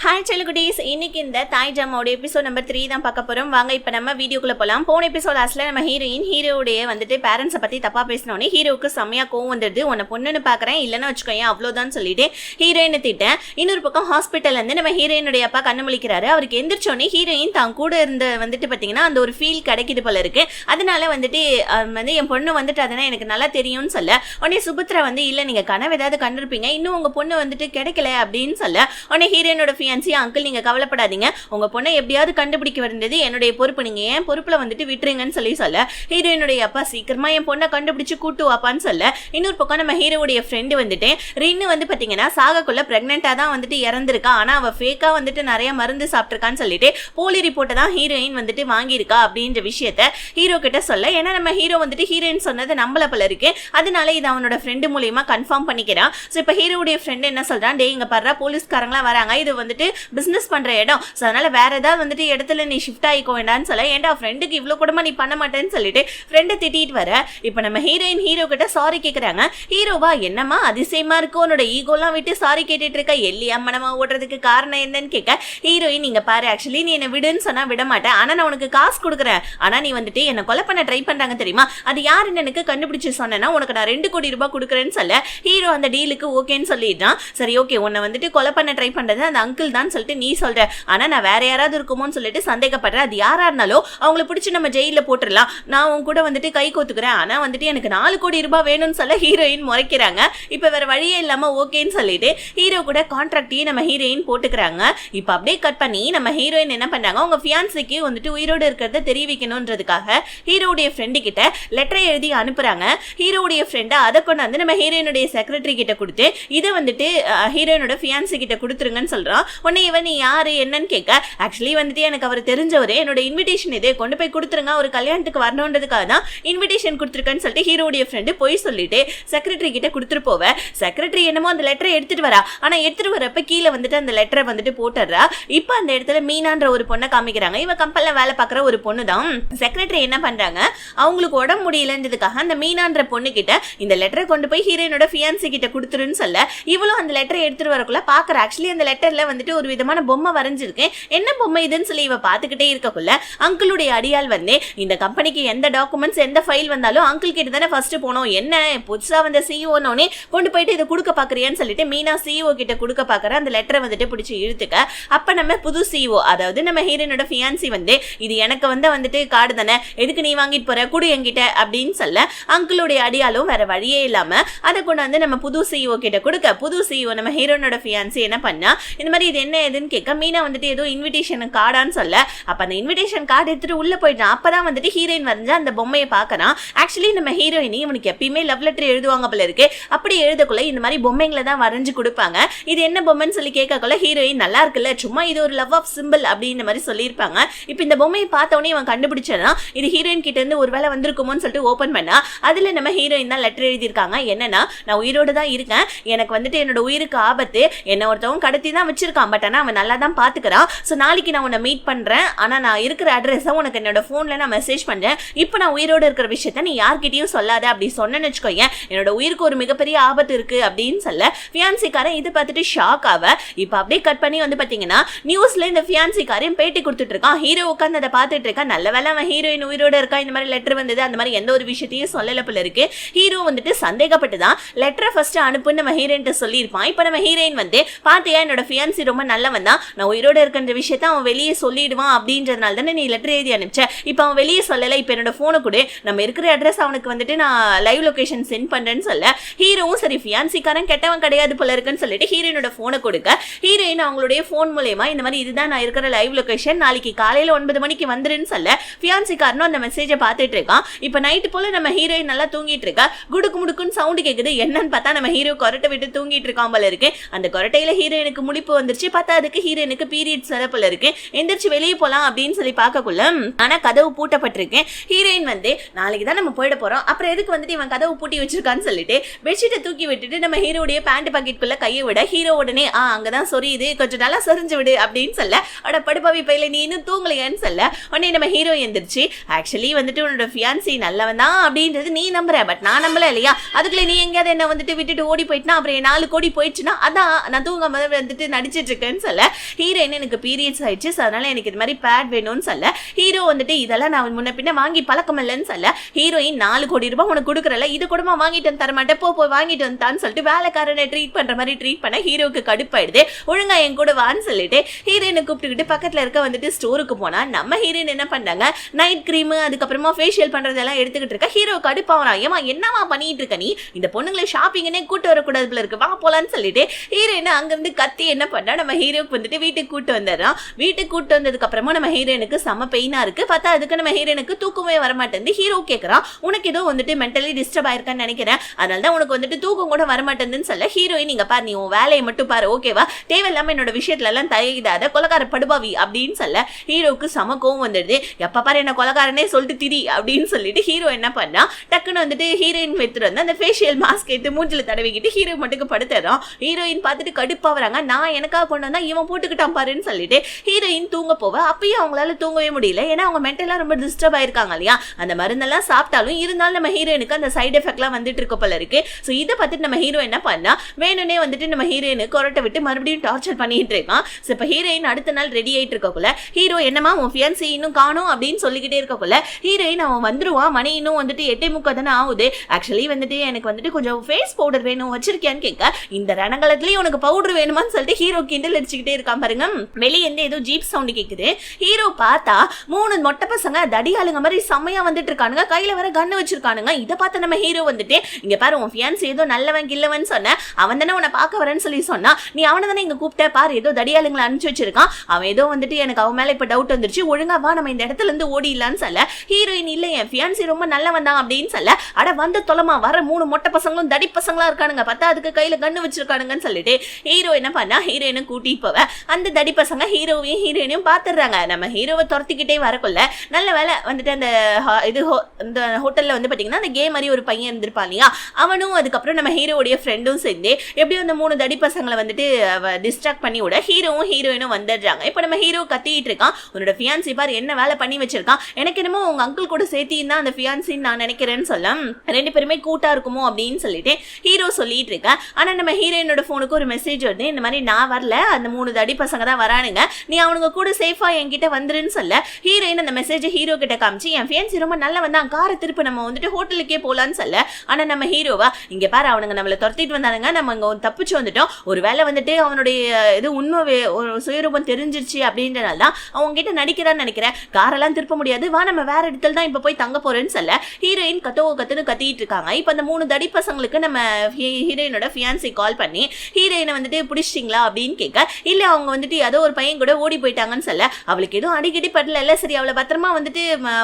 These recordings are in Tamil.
ஹாய் செல்லுகுட்டீஸ், இன்னைக்கு இந்த தாய் ஜாமாவோட எபிசோட் நம்பர் 3 தான் பார்க்க போகிறோம். வாங்க இப்போ நம்ம வீடியோக்குள்ளே போகலாம். போன எபிசோட் லாஸ்ட்டில் நம்ம ஹீரோடைய வந்துட்டு பேரண்ட்ஸை பற்றி தப்பாக பேசினோடனே ஹீரோவுக்கு செம்மையாக கோவம் வந்துடுது. உன்னை பொண்ணுன்னு பார்க்குறேன், இல்லைன்னு வச்சுக்கோங்க அவ்வளோதான் சொல்லிட்டு ஹீரோயினை திட்டேன். இன்னொரு பக்கம் ஹாஸ்பிட்டல்லேருந்து நம்ம ஹீரோயினுடைய அப்பா கண்ணு முழிக்கிறாரு. அவருக்கு எந்திரிச்சோடனே ஹீரோயின் தான் கூட இருந்த வந்துட்டு பார்த்தீங்கன்னா அந்த ஒரு ஃபீல் கிடைக்கிது போல இருக்கு. அதனால வந்துட்டு என் பொண்ணு வந்துட்டு அதனால் எனக்கு நல்லா தெரியும்னு சொல்ல உடனே சுபத்ரா வந்து இல்லை நீங்கள் கனவு ஏதாவது கண்டிருப்பீங்க, இன்னும் உங்கள் பொண்ணு வந்துட்டு கிடைக்கல அப்படின்னு சொல்ல உடனே ஹீரோயினோட அங்கிள் நீங்க கவலைப்படாதீங்க, உங்க பொண்ணை எப்படியாவது கண்டுபிடிக்க வேண்டியது என்னுடைய பொறுப்பு, நீங்க ஏன் பொறுப்புல வந்துட்டு விட்டுருங்கன்னு சொல்ல ஹீரோயினுடைய அப்பா சீக்கிரமா என் பொண்ணை கண்டுபிடிச்சு கூட்டு வாப்பான்னு சொல்ல இன்னொரு பக்கம் நம்ம ஹீரோடைய ஃப்ரெண்டு வந்துட்டு ரின்னு வந்து பாத்தீங்கன்னா சாகக்குள்ள பிரெக்னெண்டா தான் வந்துட்டு இறந்திருக்கா, ஆனா அவ ஃபேக்கா வந்துட்டு நிறைய மருந்து சாப்பிட்டிருக்கான்னு சொல்லிட்டு போலி ரிப்போர்ட்டை தான் ஹீரோயின் வந்துட்டு வாங்கியிருக்கா அப்படின்ற விஷயத்த ஹீரோ கிட்ட சொல்ல, ஏன்னா நம்ம ஹீரோ வந்துட்டு ஹீரோயின் சொன்னது நம்பல போல இருக்கு. அதனால இது அவனோட ஃப்ரெண்டு மூலியமா கன்ஃபார்ம் பண்ணிக்கிறான். ஸோ இப்போ ஹீரோடைய ஃப்ரெண்டு என்ன சொல்றான், டே இங்க பாரு போலீஸ்காரங்களா வராங்க, இது வந்துட்டு பிசினஸ் பண்ற இடம், ஸோ அதனால வேற ஏதாவது வந்துட்டு இடத்துல நீ ஷிஃப்ட் ஆகிக்கோ வேண்டான்னு சொல்ல, ஏன்டா ஃப்ரெண்டுக்கு இவ்வளோ கூடமா நீ பண்ண மாட்டேன்னு சொல்லிட்டு ஃப்ரெண்டை திட்டிட்டு வர இப்போ நம்ம ஹீரோயின் ஹீரோ கிட்ட சாரி கேட்குறாங்க. ஹீரோவா என்னம்மா அதிசயமா இருக்கும், உன்னோட ஈகோலாம் விட்டு சாரி கேட்டுட்டு இருக்க, எல்லி அம்மனமா ஓடுறதுக்கு காரணம் என்னன்னு கேட்க ஹீரோயின் நீங்க பாரு ஆக்சுவலி நீ என்ன விடுன்னு சொன்னா விட மாட்டேன், ஆனா நான் உனக்கு காசு கொடுக்குறேன், ஆனா நீ வந்துட்டு என்ன கொலை பண்ண ட்ரை பண்றாங்க தெரியுமா, அது யாருன்னு எனக்கு கண்டுபிடிச்சு சொன்னா உனக்கு நான் 2 கோடி ரூபாய் கொடுக்குறேன்னு சொல்ல ஹீரோ அந்த டீலுக்கு ஓகேன்னு சொல்லிடுறான். சரி ஓகே உன்னை வந்துட்டு கொலை பண்ண ட்ரை பண்றது அந்த அங்கிள் தான் சொல்லிட்டு நீ சொல்ற, ஆனா நான் வேற யாராவது இருக்குமோன்னு சொல்லிட்டு சந்தேகப்படுறேன், அது யாரா இருந்தாலும் அவங்களை பிடிச்சி நம்ம ஜெயில போட்டுடலாம், நான் உன் கூட வந்துட்டு கை கோத்துக்கிறேன், ஆனா வந்துட்டு எனக்கு 4 கோடி ரூபாய் வேணும்னு சொல்ல ஹீரோயின் முறைக்கிறாங்க. இப்ப வேற வழியே இல்லாம ஓகேன்னு சொல்லிட்டு ஹீரோ கூட கான்ட்ராக்டையும் நம்ம ஹீரோயின் போட்டுக்கிறாங்க. இப்ப அப்படியே கட் பண்ணி நம்ம ஹீரோயின் என்ன பண்றாங்க, உங்க ஃபியான்சிக்கு வந்துட்டு உயிரோடு இருக்கிறத தெரிவிக்கணும்ன்றதுக்காக ஹீரோடைய ஃப்ரெண்டு கிட்ட லெட்டரை எழுதி அனுப்புறாங்க. ஹீரோடைய ஃப்ரெண்ட் அதை கொண்டு வந்து நம்ம ஹீரோயினுடைய செக்ரட்டரி கிட்ட கொடுத்து இதை வந்துட்டு ஹீரோயினோட ஃபியான்சி கிட்ட கொடுத்துருங்கன்னு சொல்றான். உடனே இவன் நீ யாரு என்னன்னு கேட்க, ஆக்சுவலி வந்துட்டு எனக்கு அவர் தெரிஞ்சவரு, என்னோட இன்விடேஷன் இதே கொண்டு போய் கொடுத்துருங்க, ஒரு கல்யாணத்துக்கு வரணுன்றதுக்காக தான் இன்விடேஷன் கொடுத்துருக்கேன்னு சொல்லிட்டு ஹீரோடைய ஃப்ரெண்டு போய் சொல்லிட்டு செக்ரட்டரி கிட்ட கொடுத்துட்டு போவேன். செக்ரட்டரி என்னமோ அந்த லெட்டரை எடுத்துட்டு வரா, ஆனா எடுத்துட்டு வரப்ப கீழே வந்துட்டு அந்த லெட்டரை வந்துட்டு போட்டுறா. இப்ப அந்த இடத்துல மீனான்ற ஒரு பொண்ணை காமிக்கிறாங்க. இவ கம்பெனில வேலை பார்க்குற ஒரு பொண்ணு தான். செக்ரட்டரி என்ன பண்றாங்க, அவங்களுக்கு உடம்பு முடியலன்றதுக்காக அந்த மீனான்ற பொண்ணு கிட்ட இந்த லெட்டரை கொண்டு போய் ஹீரோயினோட ஃபியான்சி கிட்ட கொடுத்துருன்னு சொல்ல இவளும் அந்த லெட்டரை எடுத்துட்டு வரக்குள்ள பாக்குற, ஆக்சுவலி அந்த லெட்டர்ல வந்துட்டு ஒரு விதமான பொம்மை வரைஞ்சிருக்கேன், என்ன பொம்மை இதுன்னு சொல்லி இவ பாத்துக்கிட்டே இருக்கக்குள்ள அங்கிளுடைய அடியால் வந்து இந்த கம்பெனிக்கு எந்த டாக்குமெண்ட்ஸ் எந்த ஃபைல் வந்தாலும் அங்கிள் கிட்ட தானே ஃபர்ஸ்ட் போனோம், என்ன புதுசா வந்த சிஇஓனே கொண்டு போயிட்டு இதை கொடுக்க பாக்குறியான்னு சொல்லிட்டு மீனா சிஇஓ கிட்ட கொடுக்க பாக்குற அந்த லெட்டரை வந்துட்டு பிடிச்சி இழுத்துக்க, அப்ப நம்ம புது சிஇஓ அதாவது நம்ம ஹீரோனோட ஃபியான்சி வந்து இது எனக்கு வந்துட்டு கார்டு தானே, எதுக்கு நீ வாங்கிட்டு போற குடு என்கிட்ட அப்படின்னு சொல்ல அங்கிளுடைய அடியாலும் வேற வழியே இல்லாம அதை கொண்டு வந்து நம்ம புது சிஇஓ கிட்ட கொடுக்க, புது சிஇஓ நம்ம ஹீரோனோட ஃபியான்சி என்ன பண்ணா இந்த மாதிரி இது என்ன எதுன்னு கேட்க மீனா வந்துட்டு ஏதோ இன்விடேஷன் கார்டான்னு சொல்ல அப்ப அந்த இன்விடேஷன் கார்டு எடுத்துட்டு உள்ள போயிட்டான். அப்பதான் வந்துட்டு ஹீரோயின் வரைஞ்சா அந்த பொம்மையை பார்க்கறான். ஆக்சுவலி நம்ம ஹீரோயினி இவனுக்கு எப்பயுமே லவ் லெட்டர் எழுதுவாங்க போல இருக்கு, அப்படி எழுதக்குள்ள இந்த மாதிரி பொம்மைங்களை தான் வரைஞ்சு கொடுப்பாங்க, இது என்ன பொம்மைன்னு சொல்லி கேட்கக்குள்ள ஹீரோயின் நல்லா இருக்குல்ல, சும்மா இது ஒரு லவ் ஆஃப் சிம்பிள் அப்படின்ற மாதிரி சொல்லியிருப்பாங்க. இப்போ இந்த பொம்மையை பார்த்தவொடனே இவன் கண்டுபிடிச்சானா இது ஹீரோயின் கிட்ட இருந்து ஒரு வேலை வந்திருக்குமோன்னு சொல்லிட்டு ஓபன் பண்ணா அதுல நம்ம ஹீரோயின் தான் லெட்டர் எழுதியிருக்காங்க. என்னன்னா நான் உயிரோடு தான் இருக்கேன், எனக்கு வந்துட்டு என்னோட உயிருக்கு ஆபத்து, என்ன ஒருத்தவங்க கடத்தி தான் வச்சிருக்கான், பட் ஆனால் அவன் நல்லா தான் பார்த்துக்கிறான், ஸோ நாளைக்கு நான் உன்னை மீட் பண்ணுறேன், ஆனால் நான் இருக்கிற அட்ரஸை உனக்கு என்னோட ஃபோனில் நான் மெசேஜ் பண்ணுறேன், இப்போ நான் உயிரோடு இருக்கிற விஷயத்த நீ யார்கிட்டையும் சொல்லாத அப்படி சொன்னேன்னு வச்சுக்கோங்க, என்னோட உயிருக்கு ஒரு மிகப்பெரிய ஆபத்து இருக்குது அப்படின்னு சொல்ல ஃபியான்சிக்காரன் இதை பார்த்துட்டு ஷாக் ஆவ. இப்போ அப்படியே கட் பண்ணி வந்து பார்த்தீங்கன்னா நியூஸில் இந்த ஃபியான்சிக்காரையும் பேட்டி கொடுத்துட்டு இருக்கான். ஹீரோ உட்காந்து அதை பார்த்துட்டு இருக்கான். நல்ல வேலை அவன் ஹீரோயின் உயிரோடு இருக்கா, இந்த மாதிரி லெட்டர் வந்தது அந்த மாதிரி எந்த ஒரு விஷயத்தையும் சொல்லல போல இருக்கு. ஹீரோ வந்துட்டு சந்தேகப்பட்டு தான் லெட்டரை ஃபர்ஸ்ட் அனுப்புன்னு நம்ம ஹீரோயின்ட்ட சொல்லியிருப்பான். இப்போ நம்ம ஹீரோயின் வந்து பார்த்தியா என்னோட ஃபியான்சி ரொம்ப நல்லவன் தான், நான் உயிரோடு இருக்கின்ற விஷயத்த அவன் வெளியே சொல்லிடுவான் அப்படின்றதுனால தானே நீ லெட்டர் எழுதி அனுப்பிச்ச, இப்போ அவன் வெளியே சொல்லலை, இப்போ என்னோட ஃபோனை கூட நம்ம இருக்கிற அட்ரஸ் அவனுக்கு வந்துட்டு நான் லைவ் லொகேஷன் சென்ட் பண்றேன்னு சொல்ல ஹீரோவும் சரி ஃபியான்சிக்காரன் கெட்டவன் கிடையாது போல இருக்குன்னு சொல்லிட்டு ஹீரோயினோட ஃபோனை கொடுக்க ஹீரோயின் அவங்களுடைய ஃபோன் மூலமா இந்த மாதிரி இதுதான் நான் இருக்கிற லைவ் லொகேஷன், நாளைக்கு காலையில 9 மணிக்கு வந்துருன்னு சொல்ல ஃபியான்சிக்காரனும் அந்த மெசேஜை பார்த்துட்டு இருக்கான். இப்போ நைட்டு போல நம்ம ஹீரோயின் நல்லா தூங்கிட்டு இருக்கா, குடுக்கு முடுக்குன்னு சவுண்டு கேட்குது, என்னன்னு பார்த்தா நம்ம ஹீரோ கொரட்டை விட்டு தூங்கிட்டு இருக்கான் போல இருக்கு. அந்த கொரட்டையில ஹீரோயினுக்கு முழிப்பு வந்துருச்சு, பார்த்தா அதுக்கு ஹீரோயினுக்கு பீரியட்ஸ் வர போல இருக்கு. எந்திரிச்சு வெளியே போலாம் அப்படின்னு சொல்லி பார்க்கக்குள்ள ஆனா கதவு பூட்டப்பட்டிருக்கேன். ஹீரோயின் வந்து நாளைக்கு தான் நம்ம போயிட போறோம், அப்புறம் எதுக்கு வந்துட்டு இவன் கதவு பூட்டி வச்சிருக்கான்னு சொல்லிட்டு பெட்ஷீட்டை தூக்கி விட்டுட்டு நம்ம ஹீரோடைய பேண்ட் பாக்கெட்டுக்குள்ள கையை விட ஹீரோ உடனே அங்கதான் சொரியுது கொஞ்சம் நல்லா சொரிஞ்சு விடு அப்படின்னு சொல்ல அட படுப்பாவி பையில நீ இன்னும் தூங்கலையான்னு சொல்ல உடனே நம்ம ஹீரோ எந்திரிச்சு ஆக்சுவலி வந்துட்டு உன்னோட ஃபியான்சி நல்லவன் தான் அப்படின்றது நீ நம்புற, பட் நான் நம்பல இல்லையா, அதுக்குள்ள நீ எங்கேயாவது என்ன வந்துட்டு விட்டுட்டு ஓடி போயிட்டுனா அப்புறம் 4 கோடி போயிடுச்சுன்னா அதான் நான் தூங்காம வந்துட்டு நடிச்சிட்டு பண்ணிட்டு இருக்கேன்னு சொல்ல ஹீரோயின் எனக்கு பீரியட்ஸ் ஆயிடுச்சு, அதனால எனக்கு இது மாதிரி பேட் வேணும்னு சொல்ல ஹீரோ வந்துட்டு இதெல்லாம் நான் முன்ன பின்ன வாங்கி பழக்கம் இல்லைன்னு சொல்ல ஹீரோயின் 4 கோடி ரூபாய் உனக்கு கொடுக்குறல, இது கூடமா வாங்கிட்டு வந்து தர மாட்டேன், போய் வாங்கிட்டு வந்தான்னு சொல்லிட்டு வேலைக்காரனை ட்ரீட் பண்ற மாதிரி ட்ரீட் பண்ண ஹீரோக்கு கடுப்பாயிடுது. ஒழுங்கா என் கூட வான்னு சொல்லிட்டு ஹீரோயினை கூப்பிட்டுக்கிட்டு பக்கத்துல இருக்க வந்துட்டு ஸ்டோருக்கு போனா நம்ம ஹீரோயின் என்ன பண்ணாங்க, நைட் கிரீம் அதுக்கப்புறமா ஃபேஷியல் பண்றதெல்லாம் எடுத்துக்கிட்டு இருக்க. ஹீரோ கடுப்பாவனா, ஏமா என்னவா பண்ணிட்டு இருக்க நீ, இந்த பொண்ணுங்களை ஷாப்பிங்னே கூட்டு வரக்கூடாது போல இருக்கு, வா போலான்னு சொல்லிட்டு ஹீரோயின் அங்கிருந்து கத்தி என்ன பண்ணா நம்ம ஹீரோக்கு வந்துட்டு வீட்டுக்கு கூட்டு வந்துடுறான். வீட்டுக்கு கூட்டு வந்ததுக்கு அப்புறமா நம்ம ஹீரோயினுக்கு செம பெயினா இருக்கு. பார்த்தா அதுக்கு நம்ம ஹீரோயினுக்கு தூக்கமே வர மாட்டேங்குது. ஹீரோ கேட்கறான், உனக்கு ஏதோ வந்துட்டு மென்டலி டிஸ்டர்ப் ஆயிருக்கான்னு நினைக்கிறேன், அதனால தான் உனக்கு வந்துட்டு தூக்கம் கூட வர மாட்டேங்குதுன்னு சொல்ல ஹீரோயின் நீங்க பாரு, நீ உன் வேலையை மட்டும் பாரு, ஓகேவா, தேவையில்லாம என்னோட விஷயத்துல எல்லாம் தலையிடாத, கொலகார படுபாவி அப்படின்னு சொல்ல ஹீரோக்கு சம கோவம் வந்துடுது. எப்ப பாரு என்ன கொலகாரனே சொல்லிட்டு திரி அப்படின்னு சொல்லிட்டு ஹீரோ என்ன பண்ணா, டக்குன்னு வந்துட்டு ஹீரோயின் எடுத்துட்டு வந்து அந்த ஃபேஷியல் மாஸ்க் எடுத்து மூஞ்சில தடவிக்கிட்டு ஹீரோ மட்டுக்கு படுத்துறோம். ஹீரோயின் பார்த்துட்டு கடுப்பாவறாங்க, நான் எனக்காக கொண்டு வந்தா இவன் போட்டுக்கிட்டான் பாருன்னு சொல்லிட்டு ஹீரோயின் தூங்க போவ. அப்பயும் அவங்களால தூங்கவே முடியல, ஏன்னா அவங்க மென்டலா ரொம்ப டிஸ்டர்ப் ஆயிருக்காங்க இல்லையா. அந்த மருந்தெல்லாம் சாப்பிட்டாலும் இருந்தாலும் நம்ம ஹீரோயினுக்கு அந்த சைடு எஃபெக்ட்லாம் வந்துட்டு இருக்க போல இருக்கு. ஸோ இதை பார்த்துட்டு நம்ம ஹீரோ என்ன பண்ணா, வேணும்னே வந்துட்டு நம்ம ஹீரோயினுக்கு கொரட்டை விட்டு மறுபடியும் டார்ச்சர் பண்ணிட்டு இருக்கான். ஸோ இப்போ ஹீரோயின் அடுத்த நாள் ரெடி ஆயிட்டு இருக்கக்குள்ள ஹீரோ என்னமா உன் ஃபியான்சி இன்னும் காணும் அப்படின்னு சொல்லிக்கிட்டே இருக்கக்குள்ள ஹீரோயின் அவன் வந்துருவான். மணி இன்னும் வந்துட்டு 8:30 தானே ஆகுது. ஆக்சுவலி வந்துட்டு எனக்கு வந்துட்டு கொஞ்சம் ஃபேஸ் பவுடர் வேணும், வச்சிருக்கியான்னு கேட்க, இந்த ரணங்கலத்துலயும் உனக்கு பவுடர் வேணுமான்னு சொல்லிட்டு ஹீரோ கிண்டல் அடிச்சுக்கிட்டே இருக்கான் பாருங்க. வெளியே இருந்து ஏதோ ஜீப் சவுண்ட் கேக்குது. ஹீரோ பார்த்தா 3 மொட்டை பசங்க தடியாளுங்க மாதிரி செம்மையா வந்துட்டு இருக்கானுங்க, கையில வர கண்ணு வச்சிருக்கானுங்க. இதை பார்த்து நம்ம ஹீரோ வந்துட்டு, இங்க பாரு உன் ஃபியான்சி ஏதோ நல்லவன் கில்லவன் சொன்ன, அவன் தானே உன்னை பார்க்க வரேன்னு சொல்லி சொன்னா, நீ அவனை தானே இங்க கூப்பிட்ட பாரு, ஏதோ தடியாளுங்களை அனுப்பிச்சு வச்சிருக்கான், அவன் ஏதோ வந்துட்டு எனக்கு அவன் மேல இப்ப டவுட் வந்துருச்சு, ஒழுங்கா வா நம்ம இந்த இடத்துல இருந்து ஓடிடலான்னு சொல்ல ஹீரோயின் இல்ல என் ஃபியான்சி ரொம்ப நல்லவன் தான் அப்படின்னு சொல்ல, அட வந்து தொலைமா, வர 3 மொட்டை பசங்களும் தடி பசங்களா இருக்கானுங்க, பார்த்தா அதுக்கு கையில கண்ணு வச்சிருக்கானுங்கன்னு சொல்லிட்டு ஹீரோ என்ன பண்ணா ஹீரோயினை கூட்டிட்டு போவ. அந்த தடி பசங்க ஹீரோவையும் ஹீரோயினையும் பாத்துறாங்க. நம்ம ஹீரோவை துரத்திக்கிட்டே வரக்குள்ள நல்ல வேலை வந்துட்டு அந்த இந்த ஹோட்டல்ல வந்து பாத்தீங்கன்னா அந்த கேம் மாதிரி ஒரு பையன் இருந்திருப்பான் இல்லையா, அவனும் அதுக்கப்புறம் நம்ம ஹீரோடைய ஃப்ரெண்டும் சேர்ந்து எப்படியும் அந்த 3 தடி பசங்களை வந்துட்டு டிஸ்ட்ராக்ட் பண்ணி விட ஹீரோவும் ஹீரோயினும் வந்துடுறாங்க. இப்போ நம்ம ஹீரோ கத்திட்டு இருக்கான், உன்னோட ஃபியான்சி பார் என்ன வேலை பண்ணி வச்சிருக்கான், எனக்கு என்னமோ உங்க அங்கிள் கூட சேர்த்தி தான் அந்த ஃபியான்சின்னு நான் நினைக்கிறேன்னு சொல்ல 2 பேருமே கூட்டா இருக்குமோ அப்படின்னு சொல்லிட்டு ஹீரோ சொல்லிட்டு இருக்கேன். ஆனா நம்ம ஹீரோயினோட போனுக்கு ஒரு மெசேஜ் வருது, இந்த மாதிரி நான் வரல, அந்த 3 தடி பசங்க தான் வரானுங்க, நீ அவனுங்க கூட சேஃபா என்கிட்ட வந்துருன்னு சொல்ல ஹீரோயின் அந்த மெசேஜ் ஹீரோ கிட்ட காமிச்சு, என் ஃபியான்சி ரொம்ப நல்ல வந்தான், காரை திருப்பி நம்ம வந்துட்டு ஹோட்டலுக்கே போலான்னு சொல்ல, ஆனா நம்ம ஹீரோவா இங்க பாரு அவனுங்க நம்மள துரத்திட்டு வந்தானுங்க, நம்ம இங்க தப்பிச்சு வந்துட்டோம், ஒரு வேளை வந்துட்டு அவனுடைய இது உண்மை சுயரூபம் தெரிஞ்சிருச்சு அப்படின்றனால தான் அவங்க கிட்ட நடிக்கிறான்னு நினைக்கிறேன், காரெல்லாம் திருப்ப முடியாது, வா நம்ம வேற இடத்துல தான் இப்ப போய் தங்க போறேன்னு சொல்ல ஹீரோயின் கத்துன்னு கத்திட்டு இருக்காங்க. இப்ப அந்த 3 தடி பசங்களுக்கு நம்ம ஹீரோயினோட ஃபியான்சி கால் பண்ணி ஹீரோயினை வந்துட்டு பிடிச்சிட்டீங்களா அப்படின்னு கேட்க, இல்ல அவங்க வந்துட்டு ஏதோ ஒரு பையன் கூட ஓடி போயிட்டாங்கன்னு சொல்ல, அவளுக்கு எதுவும் அடிக்கடி படல, சரி அவளை பத்திரமா வந்துட்டு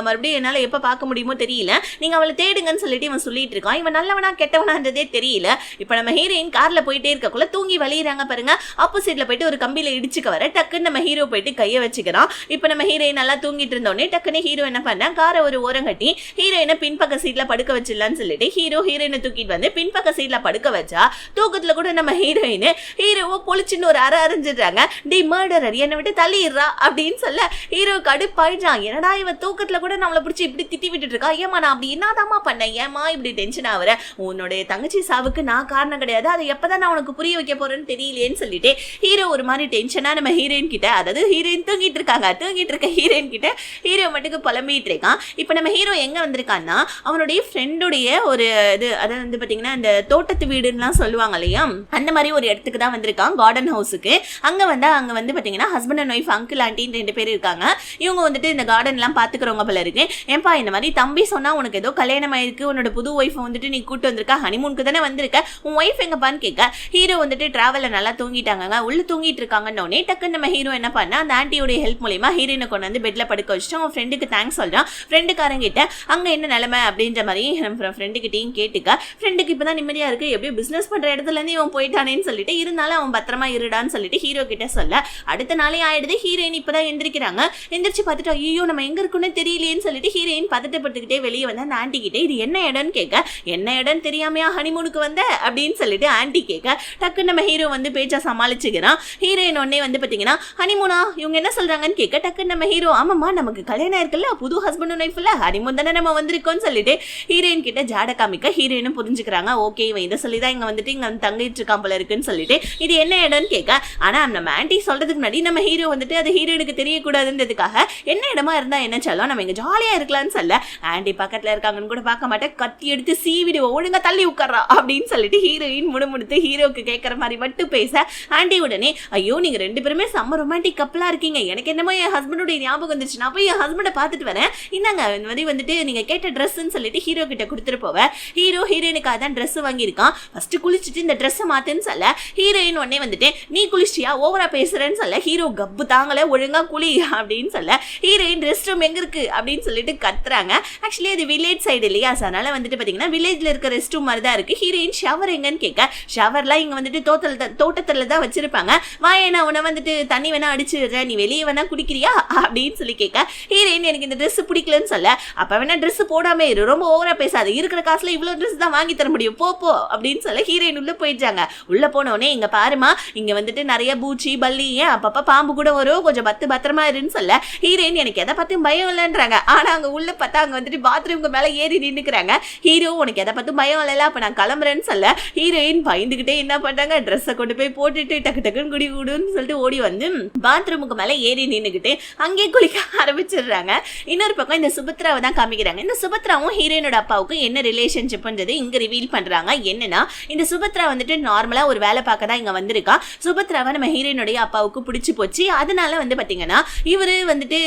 மறுபடியும் என்னால எப்ப பார்க்க முடியுமோ தெரியல, நீங்க அவளை தேடுங்கன்னு சொல்லிட்டு இவன் சொல்லிட்டு இருக்கான். இவன் நல்லவனா கெட்டவனான்றதே தெரியல. இப்ப நம்ம ஹீரோயின் கார்ல போயிட்டே இருக்கக்குள்ள தூங்கி வலியுறாங்க பாருங்க, ஆப்போசிட்ல போயிட்டு ஒரு கம்பியில இடிச்சுக்க வர டக்குன்னு நம்ம ஹீரோ போயிட்டு கையை வச்சுக்கிறான். இப்ப நம்ம ஹீரோயின் நல்லா தூங்கிட்டு இருந்தோடனே டக்குன்னு ஹீரோ என்ன பண்ணா, காரை ஒரு ஓரம் கட்டி ஹீரோயினை பின்பக்க சீட்ல படுக்க வச்சிடலான்னு சொல்லிட்டு ஹீரோயினை தூக்கிட்டு வந்து பின்பக்க சீட்ல படுக்க வச்சா தூக்கத்துல கூட நம்ம ஹீரோவை பொழிச்சுன்னு ஒரு அரைஞ்சிடுறாங்க. டி மர்டரர் என்னை விட்டு தள்ளிடுறா அப்படின்னு சொல்ல ஹீரோ கடுப்பாயிடுறான், என்னடா இவ தூக்கத்துல கூட நம்மளை பிடிச்சி இப்படி திட்டி விட்டுட்டு இருக்கா, ஏமா நான் அப்படி என்னதாமா பண்ணேன், ஏமா இப்படி டென்ஷன் ஆகுற, உன்னுடைய தங்கச்சி சாவுக்கு நான் காரணம் கிடையாது, அதை எப்பதான் நான் உனக்கு புரிய வைக்க போறேன்னு தெரியலேன்னு சொல்லிட்டு ஹீரோ ஒரு மாதிரி டென்ஷனா நம்ம ஹீரோயின் கிட்ட, அதாவது ஹீரோயின் தூங்கிட்டு இருக்க ஹீரோயின் கிட்ட ஹீரோ மட்டுக்கு புலம்பிட்டு இருக்கான். இப்ப நம்ம ஹீரோ எங்க வந்திருக்கான்னா அவனுடைய ஃப்ரெண்டுடைய ஒரு இது, அதாவது வந்து பாத்தீங்கன்னா இந்த தோட்டத்து வீடுன்னு சொல்லுவாங்க இல்லையா, அந்த மாதிரி ஒரு இடத்துக்கு தான் வந்திருக்கான், கார்டன் ஹவுஸுக்கு. அங்க வந்து பாத்தீங்கன்னா ஹஸ்பண்ட் அண்ட் ஒய்ஃப், அங்கிள் ஆண்டின்னு 2 பேர் இருக்காங்க. இவங்க வந்துட்டு இந்த கார்டன் எல்லாம் பாத்துக்கிறவங்க போல இருக்கு. ஏன்பா இந்த மாதிரி தம்பி சொன்னா உனக்கு ஏதோ கல்யாணம் ஆயிருக்கு, உன்னோட புது ஒய்ஃப் வந்துட்டு நீ கூட்டு வந்திருக்க, ஹனிமூனுக்கு தானே வந்திருக்க, உன் ஒய்ஃப் எங்கப்பான்னு கேட்க ஹீரோ வந்துட்டு டிராவல்ல நல்லா தூங்கிட்டாங்க, உள்ள தூங்கிட்டு இருக்காங்கன்னு டக்குன்னு நம்ம ஹீரோ என்ன பண்ணா அந்த ஆண்டியோட ஹெல்ப் மூலமா ஹீரோயினை கொண்டு வந்து பெட்ல படுக்க வச்சுட்டு அவன் ஃப்ரெண்டுக்கு தேங்க்ஸ் சொல்றான். ஃப்ரெண்டுக்காரங்கிட்ட அங்க என்ன நிலைமை அப்படின்ற மாதிரி ஃப்ரெண்டு கிட்டையும் கேட்டுக்க, ஃப்ரெண்டுக்கு இப்பதான் நிம்மதியா இருக்கு, எப்படியும் பிசினஸ் பண்ற இடத்துல இருந்து இவன் போயிட்டானேன்னு சொல்லிட்டு இருந்தாலும் அவன் பத்திரமா இருடான்னு சொல்லிட்டு ஹீரோ கிட்ட சொல்ல அடுத்த நாளே ஆயிடுது. ஹீரோயின் இப்பதான் எந்திரிக்கிறாங்க. எந்திரிச்சு பார்த்துட்டு ஐயோ நம்ம எங்க இருக்குன்னு தெரியலேன்னு சொல்லிட்டு ஹீரோயின் பதட்டப்பட்டுக்கிட்டே வெளியே வந்து அந்த ஆண்டி கிட்ட இது என்ன இடம்னு கேட்க, என்ன இடம் தெரியாமையா ஹனிமூனுக்கு வந்த அப்படின்னு சொல்லிட்டு ஆண்டி கேட்க டக்குன்னு நம்ம ஹீரோ வந்து பேச்சா சமாளிச்சுக்கிறான். ஹீரோயின் உடனே வந்து பாத்தீங்கன்னா ஹனிமூனா இவங்க என்ன சொல்றாங்கன்னு கேட்க டக்குன்னு நம்ம ஹீரோ ஆமாமா நமக்கு கல்யாணம் இருக்குல்ல, புது ஹஸ்பண்ட் அண்ட் ஒய்ஃப் இல்ல, ஹனிமூன் தானே நம்ம வந்திருக்கோம்னு சொல்லிட்டு ஹீரோயின் கிட்ட ஜாட காமிக்க ஹீரோயினும் புரிஞ்சுக்கிறாங்க. ஓகே இவன் இதை சொல்லிதான் இங்க வந்துட்டு இங்க தங்கிட்டு இருக்கான் போல இருக்குன்னு சொல்லிட்டு இது என்ன இடம்னு கேட்க ஆனா நம்ம ஆன்டி சொல்றதுக்கு முன்னாடி நம்ம ஹீரோ வந்துட்டு அது ஹீரோனுக்கு தெரியக்கூடாதுன்றதுக்காக என்ன இடமா இருந்தா என்ன சொல்லும், நம்ம இங்க ஜாலியா இருக்கலாம்னு சொல்ல ஆன்டி பக்கத்துல இருக்காங்கன்னு கூட பார்க்க மாட்டேன், கத்தி எடுத்து சீவிடு ஒழுங்கா தள்ளி உட்கார்றா அப்படின்னு சொல்லிட்டு ஹீரோயின் முணுமுணுத்து ஹீரோக்கு கேட்கற மாதிரி மட்டும் பேச ஆன்டி உடனே ஐயோ நீங்க ரெண்டு பேருமே செம்ம ரொமான்டிக் கப்பலா இருக்கீங்க, எனக்கு என்னமோ என் ஹஸ்பண்டோட ஞாபகம் வந்துச்சு, நான் போய் என் ஹஸ்பண்டை பார்த்துட்டு வரேன், இந்தாங்க இந்த மாதிரி வந்துட்டு நீங்க கேட்ட ட்ரெஸ்ன்னு சொல்லிட்டு ஹீரோ கிட்ட கொடுத்துட்டு போவேன். ஹீரோ ஹீரோயினுக்காக தான் ட்ரெஸ் வாங்கியிருக்கான், ஃபர்ஸ்ட் குளிச்சுட்டு இந்த ட்ரெஸ்ஸை மாத்துன்னு சொல்ல ஹீரோயின் உடனே வந்துட்டு நீ குளிச்சியா ஓவரா பேசுறேன்னு சொல்ல ஹீரோ கப்பு தாங்கல ஒழுங்கா குளி அப்படின்னு சொல்ல ஹீரோயின் ரெஸ்ட் ரூம் எங்க இருக்கு அப்படின்னு சொல்லிட்டு கத்துறாங்க. ஆக்சுவலி அது வில்லேஜ் சைடு இல்லையா, அதனால வந்துட்டு பாத்தீங்கன்னா வில்லேஜ்ல இருக்க ரெஸ்ட் ரூம் மாதிரி தான் இருக்கு. ஹீரோயின் ஷவர் எங்கன்னு கேட்க ஷவர்லாம் இங்க வந்துட்டு தோட்டத்துல தான் வச்சிருப்பாங்க, வாயனா உன வந்துட்டு தண்ணி வேணா அடிச்சிடுற, நீ வெளியே வேணா குடிக்கிறியா அப்படின்னு சொல்லி கேட்க ஹீரோயின் எனக்கு இந்த ட்ரெஸ் பிடிக்கலன்னு சொல்ல அப்ப வேணா ட்ரெஸ் போடாம இரு, ரொம்ப ஓவரா பேசாது, இருக்கிற காசுல இவ்வளவு ட்ரெஸ் தான் வாங்கி தர முடியும் போ அப்படின்னு சொல்ல ஹீரோயின் உள்ள போயிட்டாங்க. உள்ள போனோடனே இங்க பாருமா இங்க வந்துட்டு நிறைய பூச்சி பல்லி ஏன் அப்பப்ப பாம்பு கூட வரும், கொஞ்சம் பத்திரமா இருன்னு சொல்ல ஹீரோயின் எனக்கு எதை பத்தியும் பயம் இல்லைன்றாங்க. ஆனா அங்க உள்ள பார்த்தா அங்க வந்துட்டு பாத்ரூம்க்கு மேல ஏறி நின்னுக்கிறாங்க. ஹீரோ உனக்கு எதை பத்தி பயம் இல்ல, அப்ப நான் கிளம்புறேன்னு சொல்ல ஹீரோயின் பயந்துகிட்டே என்ன பண்றாங்க, ட்ரெஸ்ஸை கொண்டு போய் போட்டுட்டு டக்கு டக்குன்னு குடி குடுன்னு சொல்லிட்டு ஓடி வந்து பாத்ரூமுக்கு மேல ஏறி நின்னுக்கிட்டு அங்கே குளிக்க ஆரம்பிச்சிடுறாங்க. இன்னொரு பக்கம் இந்த சுபத்ராவை தான் காமிக்கிறாங்க. இந்த சுபத்ராவும் ஹீரோயினோட அப்பாவுக்கு என்ன ரிலேஷன்ஷிப்ன்றது இங்க ரிவீல் பண்றாங்க. என்னன்னா இந்த சுபத்ரா வந்துட்டு நார்மலா ஒரு வேலை பார்க்க தான் இங்க வந்திருக்கா. சுபத்ராவை நம்ம ஹீரோயினுடைய அப்பாவுக்கு பிடிச்சி போச்சு. அதனால வந்து பாத்தீங்கன்னா இவரு வந்துட்டு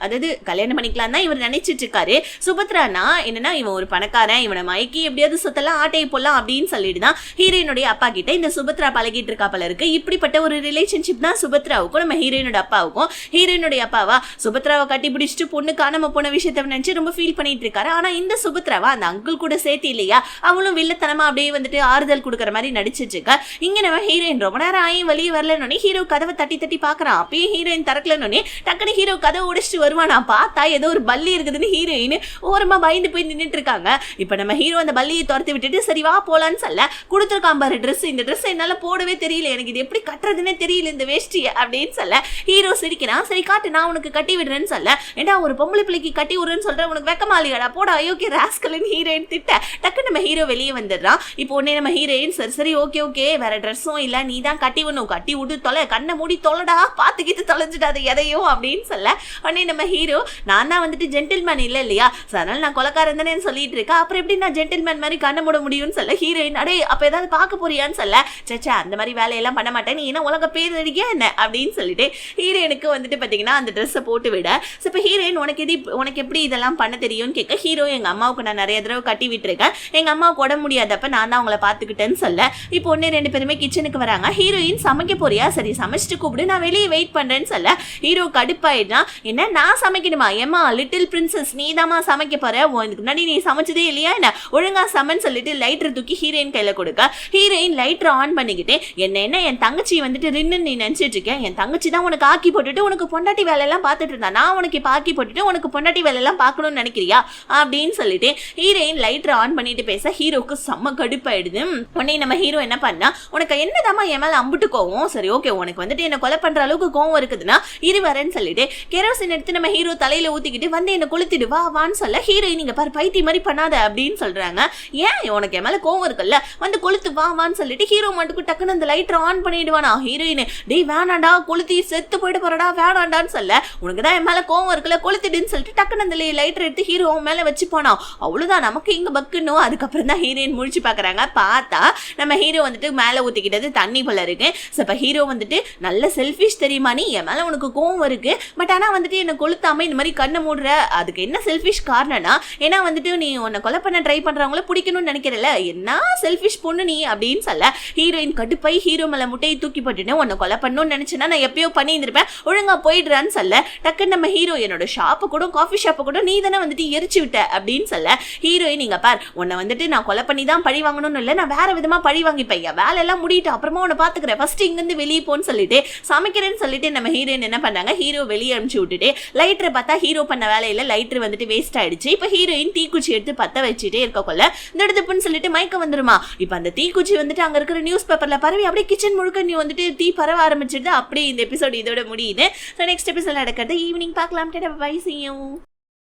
அதாவது கல்யாணம் பண்ணிக்கலாம் தான் இவர் நினைச்சிட்டு இருக்காரு. சுபத்ரானா என்னன்னா இவன் ஒரு பணக்காரன், இவனை மயக்கி எப்படியாவது சொத்தெல்லாம் ஆட்டையை போடலாம் அப்படின்னு சொல்லிட்டு தான் ஹீரோயினுடைய அப்பா கிட்ட இந்த சுபத்ரா பழகிட்டு இருக்கா போல இருக்கு. இப்படிப்பட்ட ஒரு ரிலேஷன்ஷிப் தான் சுபத்ராவுக்கும் நம்ம ஹீரோயினோட அப்பாவுக்கும். ஹீரோயினுடைய அப்பாவா சுபத்ராவை கட்டி பிடிச்சிட்டு பொண்ணு காணாம போன விஷயத்த நினைச்சு ரொம்ப ஃபீல் பண்ணிட்டு இருக்காரு. ஆனா இந்த சுபத்ராவா அந்த அங்கிள் கூட சேர்த்து இல்லையா, அவளும் வில்லத்தனமா அப்படியே வந்துட்டு ஆறுதல் கொடுக்கற மாதிரி நடிச்சிட்டு இருக்கா. இங்க நம்ம ஹீரோயின் ரொம்ப நேரம் ஆகி வெளியே வரலன்னு ஹீரோ கதவை தட்டி தட்டி பாக்குறான். அப்பயே ஹீரோயின் திறக்கலன்னு டக்குனு ஹீரோ கதவை உடைச்சிட்டு வருவானா, பார்த்தா ஏதோ ஒரு பல்லி இருக்குதுன்னு ஹீரோயின் ஓரமா பயந்து போய் நின்றுட்டு இருக்காங்க. இப்ப நம்ம ஹீரோ அந்த பல்லியை துரத்து விட்டுட்டு சரி வா போலான்னு சொல்ல கொடுத்துருக்கான் பாரு ட்ரெஸ், இந்த ட்ரெஸ் என்னால போடவே தெரியல, எனக்கு இது எப்படி கட்டுறதுன்னே தெரியல இந்த வேஷ்டியை அப்படின்னு சொல்ல ஹீரோ சிரிக்கிறான். சரி காட்டு நான் உனக்கு கட்டி விடுறேன்னு சொல்ல ஏண்டா ஒரு பொம்பளை பிள்ளைக்கு கட்டி விடுறேன்னு சொல்ற, உனக்கு வெக்கமாலியாடா போட அயோக்கிய ராஸ்கல்னு ஹீரோயின் திட்ட டக்கு நம்ம ஹீரோ வெளியே வந்துடுறான். இப்போ உடனே நம்ம ஹீரோயின் சரி சரி ஓகே வேற ட்ரெஸ்ஸும் இல்ல, நீ தான் கட்டி விடணும், கட்டி விட்டு தொலை, கண்ணை மூடி தொலைடா, பாத்துக்கிட்டு தொலைஞ்சிடாது எதையும் அப்படின்னு சொல்ல உடனே நம்ம ஹீரோ நான் தான் வந்துட்டு ஜென்டில்மேன் இல்லையா, அதனால நான் கொலைக்காரன் தானே சொல்லிட்டு இருக்கேன், அப்புறம் எப்படி நான் ஜென்டில்மேன் மாதிரி கண்ண மூட முடியும்னு சொல்ல ஹீரோயின் அடே அப்ப ஏதாவது பார்க்க போறியான்னு சொல்ல சச்சா அந்த மாதிரி வேலையெல்லாம் பண்ண மாட்டேன், நீ என்ன உலக பேர் அடிக்க என்ன அப்படின்னு சொல்லிட்டு ஹீரோயினுக்கு வந்துட்டு பாத்தீங்கன்னா அந்த ட்ரெஸ்ஸை போட்டு விட இப்போ ஹீரோயின் உனக்கு எப்படி இதெல்லாம் பண்ண தெரியும்னு கேட்க ஹீரோ எங்க அம்மாவுக்கு நான் நிறைய தடவை கட்டி விட்டுருக்கேன், எங்க அம்மாவுக்கு உடம்பு முடியாதப்ப நான் தான் அவங்கள பாத்துக்கிட்டேன்னு சொல்ல இப்போ ஒன்னே ரெண்டு பேருமே கிச்சனுக்கு வராங்க. ஹீரோயின் சமைக்க போறியா, சரி சமைச்சிட்டு கூப்பிடு நான் வெளியே வெயிட் பண்றேன்னு சொல்ல ஹீரோ கடுப்பாயிடுனா என்ன நான் சமைக்கணுமா, ஏமா லிட்டில் பிரின்சஸ் நீ தாமா சமைக்க போற, இதுக்கு முன்னாடி நீ சமைச்சதே இல்லையா என்ன, ஒழுங்கா சமைன்னு சொல்லிட்டு லைட்டர் தூக்கி ஹீரோயின் கையில கொடுக்க ஹீரோயின் லைட்டர் ஆன் பண்ணிக்கிட்டே என்ன என் தங்கச்சி வந்துட்டு ரின்னு நீ நினைச்சிட்டு இருக்கேன், என் தங்கச்சி தான் உனக்கு ஆக்கி போட்டுட்டு உனக்கு பொண்டாட்டி வேலையெல்லாம் பார்த்துட்டு இருந்தா, நான் உனக்கு இப்ப ஆக்கி போட்டுட்டு உனக்கு பொண்டாட்டி வேலையெல்லாம் பார்க்கணும்னு நினைக்கிறியா அப்படின்னு சொல்லிட்டு ஹீரோயின் லைட்டர் ஆன் பண்ணிட்டு பேச ஹீரோக்கு செம்ம கடுப்பாயிடுது. உடனே நம்ம ஹீரோ என்ன பண்ணா உனக்கு என்னதாமா என் மேல அம்புட்டு கோவம், சரி ஓகே உனக்கு வந்துட்டு என்ன கொலை பண்ற அளவுக்கு கோவம் இருக்குதுன்னா இரு வரேன்னு சொல்லிட்டு கெரோசின் எடுத்து நம்ம ஹீரோ தலையில ஊத்திக்கிட்டு வந்து என்ன கொளுத்திடு வான்னு சொல்ல ஹீரோயின் நீங்க பாரு பைத்தி மாதிரி பண்ணாத அப்படின்னு சொல்றாங்க. ஏன் உனக்கு என் மேல கோவம் இருக்குல்ல வந்து கொளுத்து வான்னு சொல்லிட்டு ஹீரோ மட்டும் டக்குன்னு அந்த லைட்டர் ஆன் பண்ணிடுவானா. ஹீரோயின் டேய் வேணாண்டா கொளுத்தி செத்து போயிட்டு போறடா வேணாண்டான்னு சொல்ல உனக்குதான் என் மேல கோவம் இருக்குல்ல கொளுத்திடுன்னு சொல்லிட்டு டக்குன்னு அந்த லைட்டர் எடுத்து ஹீரோ மேல வச்சு போனா. அவ்வளவுதான் நமக்கு இங்க பக்குன்னு. அதுக்கப்புறம் தான் ஹீரோயின் முழிச்சு பாக்குறாங்க. பார்த்தா நம்ம ஹீரோ வந்துட்டு மேல ஊத்திக்கிட்டது தண்ணி போல இருக்கு. இப்ப ஹீரோ வந்துட்டு நல்ல செல்ஃபிஷ் தெரியுமா, நீ என் மேல உனக்கு கோவம் இருக்கு பட் ஆனா வந்துட்டு என்ன கொளுத்தாம இந்த மாதிரி கண்ணை மூடுற, அதுக்கு என்ன செல்ஃபிஷ் காரணம்னா ஏன்னா வந்துட்டு நீ உன்னை கொலை பண்ண ட்ரை பண்றவங்கள பிடிக்கணும்னு நினைக்கிறல, என்ன செல்ஃபிஷ் பொண்ணு நீ அப்படின்னு சொல்ல ஹீரோயின் கடுப்பாய் ஹீரோ மேல முட்டையை தூக்கி போட்டுட்டு உன்னை கொலை பண்ணணும்னு நினைச்சேன்னா நான் எப்பயோ பண்ணியிருந்திருப்பேன் ஒழுங்கா போயிடுறான்னு சொல்ல டக்குன்னு நம்ம ஹீரோ என்னோட ஷாப்பு கூட காஃபி ஷாப்பை கூட நீ தானே வந்துட்டு எரிச்சு விட்ட அப்படின்னு சொல்ல ஹீரோயின் நீங்க பார் உன்னை வந்துட்டு நான் கொலை பண்ணி தான் பழி வாங்கணும்னு இல்லை, நான் வேற விதமா பழி வாங்கிப்பேன், வேலை எல்லாம் முடிட்டு அப்புறமா உன்னை பாத்துக்கிறேன், ஃபர்ஸ்ட் இங்க இருந்து வெளியே போன்னு சொல்லிட்டு சமைக்கிறேன்னு சொல்லிட்டு நம்ம ஹீரோயின் என்ன பண்ணாங்க ஹீரோ வெளியே அனுப்பிச்சு விட்டுட்டு லைட்டரை பார்த்தா ஹீரோ பண்ண வேலையில லைட்டர் வந்துட்டு வேஸ்ட் ஆயிடுச்சு. இப்ப ஹீரோயின் தீக்குச்சி எடுத்து பத்த வச்சுட்டே இருக்கக்குள்ள திடுப்புன்னு சொல்லிட்டு மயக்க வந்துருமா. இப்ப அந்த தீக்குச்சி வந்துட்டு அங்க இருக்கிற நியூஸ் பேப்பர்ல பரவி அப்படியே கிச்சன் முழுக்க நீ வந்துட்டு தீ பரவ ஆரம்பிச்சிட்டு அப்படியே இந்த எபிசோட் இதோட முடியுது. நெக்ஸ்ட் எபிசோட் நடக்கிறது ஈவினிங் பார்க்கலாம். Bye see you.